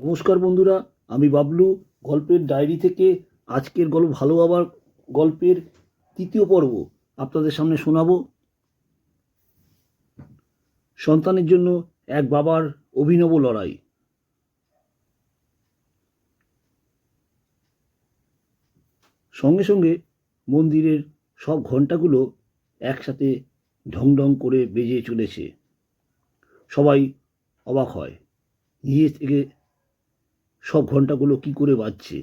নমস্কার বন্ধুরা, আমি বাবলু। গল্পের ডায়েরি থেকে আজকের গল্প ভালো আবার গল্পের তৃতীয় পর্ব আপনাদের সামনে শোনাবো। সন্তানের জন্য এক বাবার অভিনব লড়াই। সঙ্গে সঙ্গে মন্দিরের সব ঘণ্টাগুলো একসাথে ঢং ঢং করে বেজে চলেছে। সবাই অবাক হয়, নিজে থেকে সব ঘণ্টাগুলো কি করে বাজছে।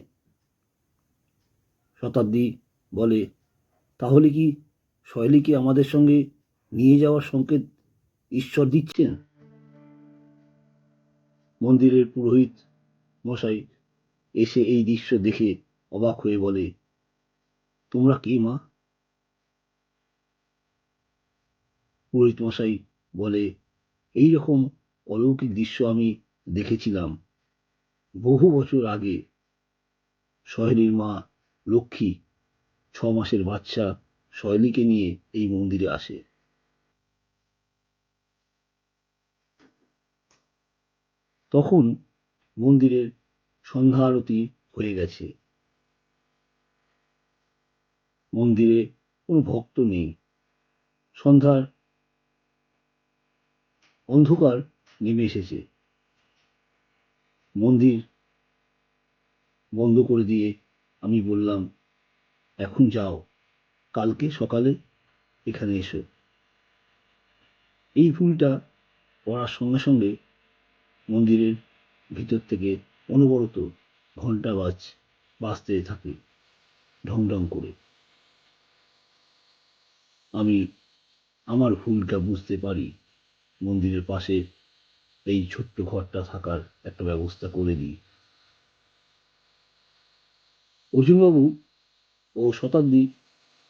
শতাব্দী বলে, তাহলে কি শৈলীকে আমাদের সঙ্গে নিয়ে যাওয়ার সংকেত ঈশ্বর দিচ্ছেন? মন্দিরের পুরোহিত মশাই এসে এই দৃশ্য দেখে অবাক হয়ে বলে, তোমরা কে মা? পুরোহিত মশাই বলে, এই রকম অলৌকিক দৃশ্য আমি দেখেছিলাম বহু বছর আগে। সহেলির মা লক্ষ্মী 6 মাসের বাচ্চা সহেলিকে নিয়ে এই মন্দিরে আসে। তখন মন্দিরের সন্ধ্যা আরতি হয়ে গেছে। মন্দিরে কোনো ভক্ত নেই। সন্ধ্যার অন্ধকার নেমে এসেছে। মন্দির বন্ধ করে দিয়ে আমি বললাম, এখন যাও, কালকে সকালে এখানে এসো। এই ফুলটা পড়ার সঙ্গে সঙ্গে মন্দিরের ভিতর থেকে অনবরত ঘণ্টা বাজতে থাকে, ঢং ঢং করে। আমি আমার ভুলটা বুঝতে পারি, মন্দিরের পাশে এই ছোট্ট ঘরটা থাকার একটা ব্যবস্থা করে দিই। অর্জুনবাবু ও শতাব্দী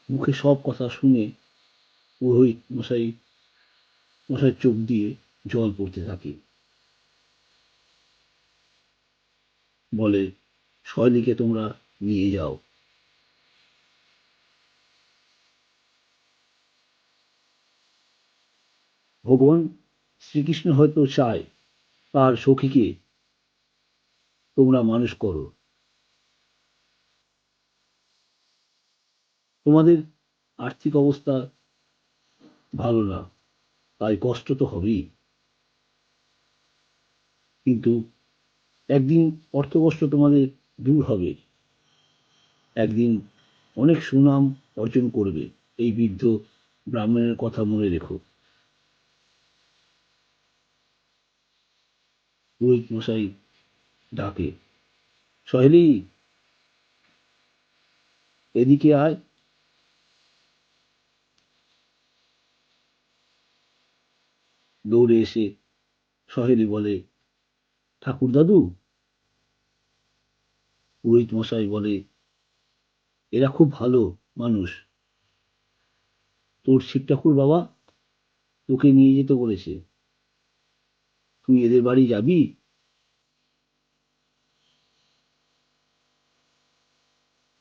মুখে সব কথা শুনে পুরোহিত মশাই চোখ দিয়ে জল পড়তে থাকে। বলে, শৈলীকে তোমরা নিয়ে যাও। ভগবান শ্রীকৃষ্ণ হয়তো চায় তার সখীকে তোমরা মানুষ করো। তোমাদের আর্থিক অবস্থা ভালো না, তাই কষ্ট তো হবেই, কিন্তু একদিন অর্থকষ্ট তোমাদের দূর হবে। একদিন অনেক সুনাম অর্জন করবে। এই বৃদ্ধ ব্রাহ্মণের কথা মনে রেখো। পুরোহিত মশাই ডাকে, সহেলি, এদিকে আয়। দৌড়ে এসে সহেলি বলে, ঠাকুর দাদু। পুরোহিত মশাই বলে, এরা খুব ভালো মানুষ। তোর শিব ঠাকুর বাবা তোকে নিয়ে যেতে বলেছে, তুই এদের বাড়ি যাবি?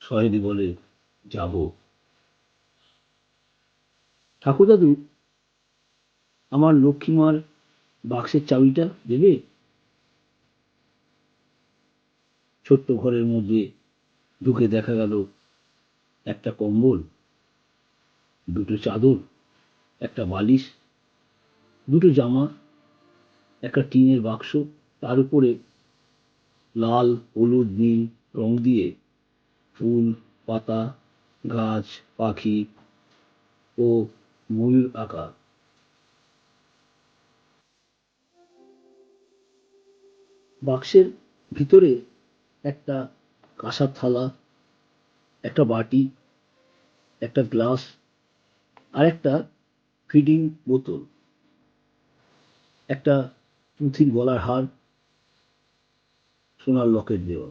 সহেলি বলে, যাব। ঠাকুর দাদু, আমার লক্ষ্মীমার বাক্সের চাবিটা দেবে? ছোট্ট ঘরের মধ্যে ঢুকে দেখা গেল একটা কম্বল, দুটো চাদর, একটা বালিশ, দুটো জামা, একটা টিনের বাক্স, তার উপরে লাল হলুদ নীল রং দিয়ে ফুল, পাতা, গাছ, পাখি ও ময়ূর আঁকা। বাক্সের ভিতরে একটা কাঁসার থালা, একটা বাটি, একটা গ্লাস আর একটা ফিডিং বোতল, একটা পুঁথির গলার হার, সোনার লকেট দেওয়া।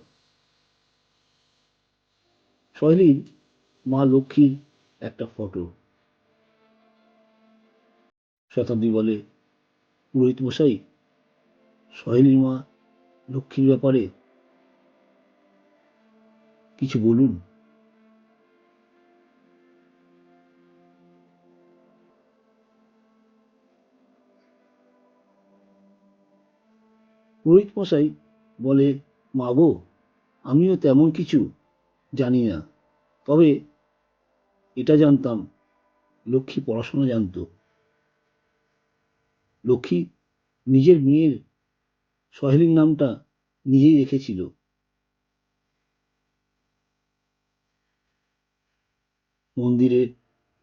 সহেলির মা লক্ষ্মীর একটা ফটো। শতাব্দী বলে, পুরোহিত মশাই, সহেলির মা লক্ষ্মীর ব্যাপারে কিছু বলুন। পুরোহিত মশাই বলে, মা গো, আমিও তেমন কিছু জানি না, তবে এটা জানতাম লক্ষ্মী পড়াশোনা জানতো। লক্ষ্মী নিজের মেয়ের সহেলির নামটা নিজেই রেখেছিল। মন্দিরে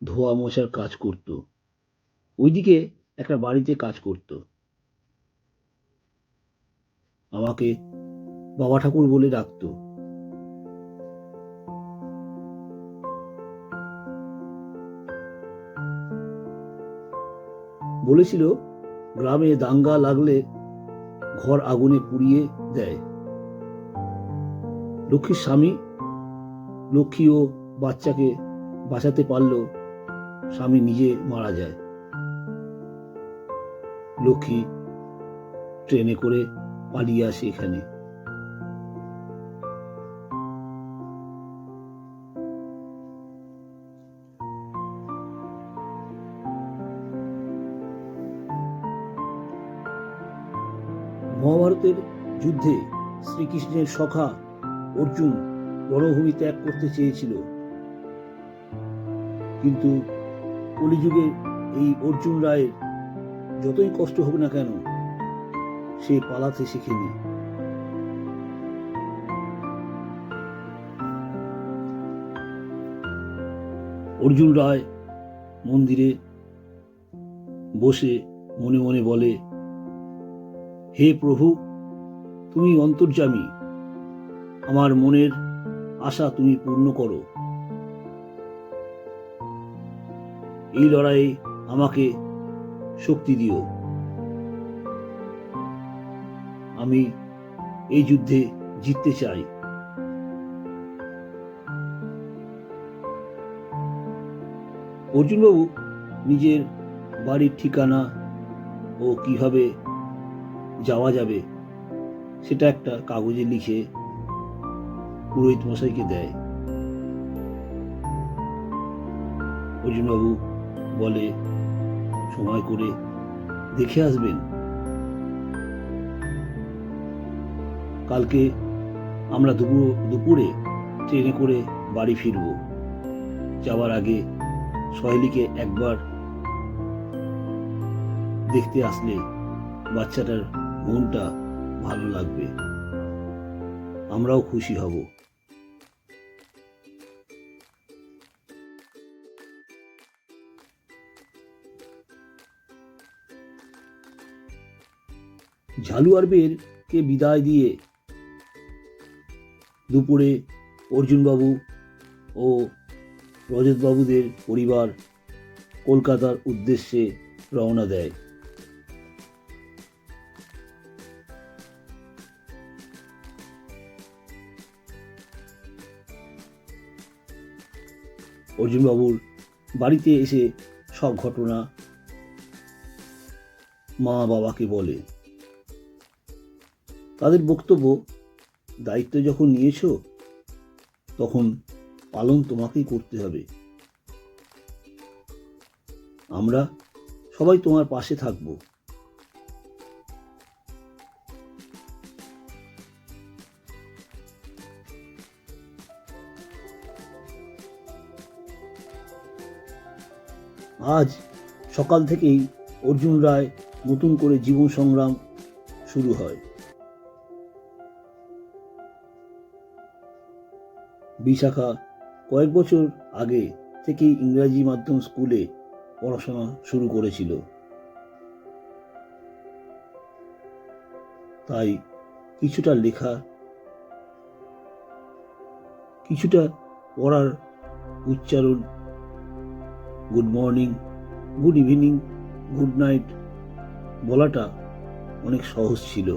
ধোয়া মোছার কাজ করত, ওইদিকে একটা বাড়িতে কাজ করত। আমাকে বাবা ঠাকুর বলে ডাকতো। বলেছিল গ্রামে দাঙ্গা লাগলে ঘর আগুনে পুড়িয়ে দেয়। লক্ষ্মীর স্বামী লক্ষ্মী ও বাচ্চাকে বাঁচাতে পারলেও স্বামী নিজে মারা যায়। লক্ষ্মী ট্রেনে করে পালিয়ে আসে এখানে। মহাভারতের যুদ্ধে শ্রীকৃষ্ণের সখা অর্জুন রণভূমি ত্যাগ করতে চেয়েছিল, কিন্তু কলিযুগে এই অর্জুন রায়ের যতই কষ্ট হোক না কেন, সে পালাতে শেখেনি। অর্জুন রায় মন্দিরে বসে মনে মনে বলে, হে প্রভু, তুমি অন্তর্যামী, আমার মনের আশা তুমি পূর্ণ করো। এই লড়াইয়ে আমাকে শক্তি দিও। আমি এই যুদ্ধে জিততে চাই। অর্জুনবাবু নিজের বাড়ির ঠিকানা ও কিভাবে যাওয়া যাবে সেটা একটা কাগজে লিখে পুরোহিত মশাইকে দেয়। অর্জুনবাবু বলে, সময় করে দেখে আসবেন। কালকে আমরা দুপুরে ট্রেনে করে বাড়ি ফিরব। যাওয়ার আগে সহেলিকে একবার দেখতে আসলে বাচ্চাটার মনটা ভালো লাগবে, আমরাও খুশি হব। ঝালুয়ারবেরকে বিদায় দিয়ে দুপুরে অর্জুনবাবু ও রজতবাবুদের পরিবার কলকাতার উদ্দেশ্যে রওনা দেয়। অর্জুনবাবুর বাড়িতে এসে সব ঘটনা মা বাবাকে বলে। তাদের বক্তব্য, দায়িত্ব যখন নিয়েছো তখন পালন তোমাকেই করতে হবে। আমরা সবাই তোমার পাশে থাকবো। আজ সকাল থেকেই অর্জুন রায় নতুন করে জীবন সংগ্রাম শুরু হয়। বিশাখা কয়েক বছর আগে থেকেই ইংরাজি মাধ্যম স্কুলে পড়াশোনা শুরু করেছিল, তাই কিছুটা লেখা, কিছুটা পড়ার উচ্চারণ, good morning, good evening, good night বলাটা অনেক সহজ ছিল।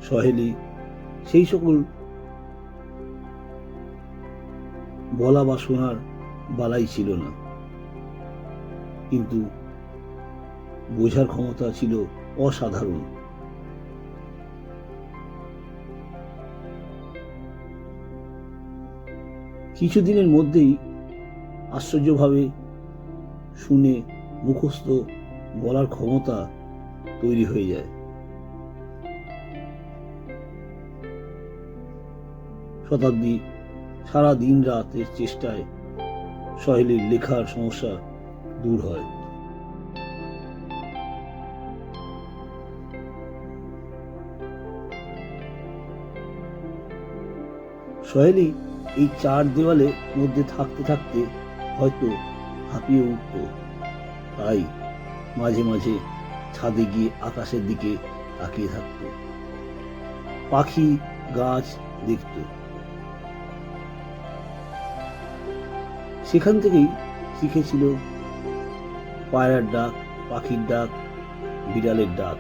সহেলি সেই সকল বলা বা শোনার বালাই ছিল না, কিন্তু বোঝার ক্ষমতা ছিল অসাধারণ। কিছুদিনের মধ্যেই আশ্চর্যভাবে শুনে মুখস্থ বলার ক্ষমতা তৈরি হয়ে যায়। শতাব্দী সারা দিন রাতের চেষ্টায় সহেলির লেখার সমস্যা দূর হয়। সহেলি এই চার দেওয়ালের মধ্যে থাকতে থাকতে হয়তো হাঁপিয়ে উঠত, তাই মাঝে মাঝে ছাদে গিয়ে আকাশের দিকে তাকিয়ে থাকত, পাখি গাছ দেখত। সেখান থেকেই শিখেছিল পায়রার ডাক, পাখির ডাক, বিড়ালের ডাক।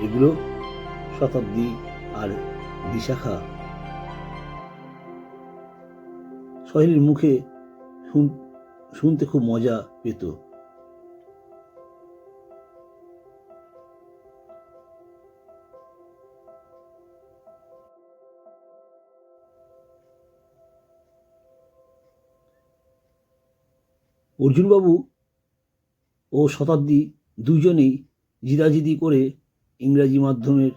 এগুলো শতাব্দী আর বিশাখা সহেলির মুখে শুনতে খুব মজা পেত। অর্জুনবাবু ও শতাব্দী দুজনেই জিদাজিদি করে ইংরাজি মাধ্যমের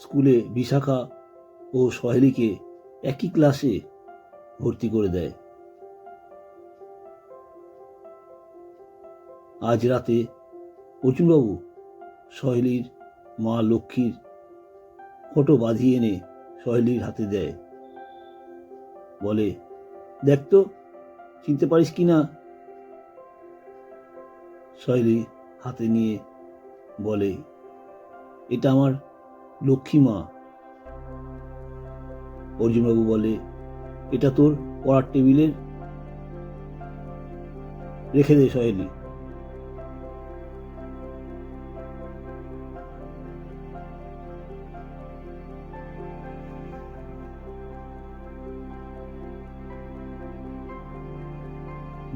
স্কুলে বিশাখা ও সহেলিকে একই ক্লাসে ভর্তি করে দেয়। আজ রাতে অর্জুনবাবু সহেলির মা লক্ষ্মীর ফটো বাঁধিয়ে এনে সহেলির হাতে দেয়, বলে, দেখ তো চিনতে পারিস কিনা। সহেলি হাতে নিয়ে বলে, এটা আমার লক্ষ্মী মা। অর্জুনবাবু বলে, এটা তোর পড়ার টেবিলে রেখে দে সহেলি।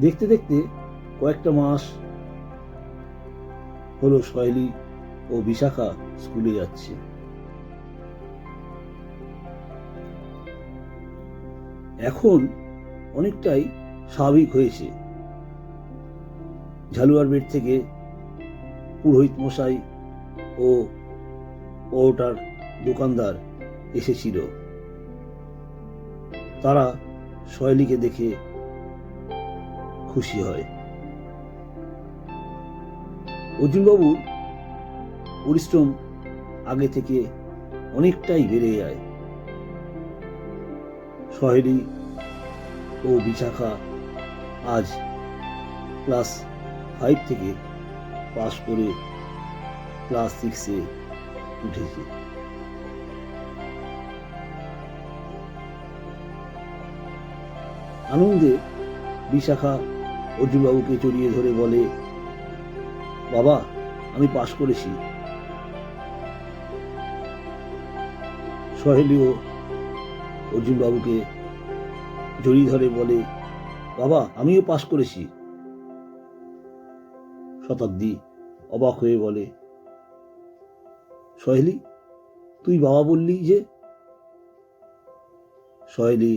দেখতে দেখতে কয়েকটা মাস হলো সহেলি ও বিশাখা স্কুলে যাচ্ছে। এখন অনেকটাই স্বাভাবিক হয়েছে। ঝালুয়ার বেড থেকে পুরোহিত মশাই ও ওটার দোকানদার এসেছিল। তারা সহেলিকে দেখে খুশি হয়। অর্জুনবাবুর পরিশ্রম আগে থেকে অনেকটাই বেড়ে যায়। সহেলি ও বিশাখা আজ ক্লাস 5 থেকে পাশ করে ক্লাস 6-এ উঠেছে। আনন্দে বিশাখা অর্জুনবাবুকে জড়িয়ে ধরে বলে, বাবা আমি পাশ করেছি। সহেলিও অর্জুনবাবুকে জড়িয়ে ধরে বলে, বাবা আমিও পাশ করেছি। শতাব্দী অবাক হয়ে বলে, সহেলি তুই বাবা বললি যে? সহেলি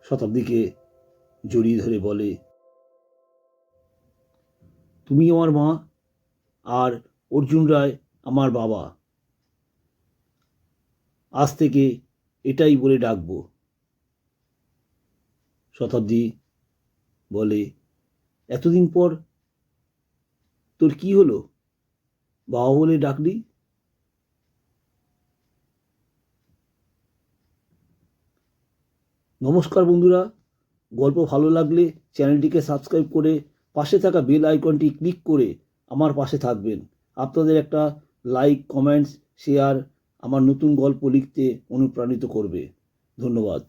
শতাব্দীকে জড়িয়ে ধরে বলে, তুমি আমার মা আর অর্জুন রায় আমার বাবা। আজ থেকে এটাই বলে ডাকবো। শতাব্দী বলে, এতদিন পর তোর কি হলো, বাবা বলে ডাকলি? নমস্কার বন্ধুরা, গল্প ভালো লাগলে চ্যানেলটিকে সাবস্ক্রাইব করে পাশে থাকা বেল আইকনটি ক্লিক করে আমার পাশে থাকবেন। আপনাদের একটা লাইক, কমেন্টস, শেয়ার আমার নতুন গল্প লিখতে অনুপ্রাণিত করবে। ধন্যবাদ।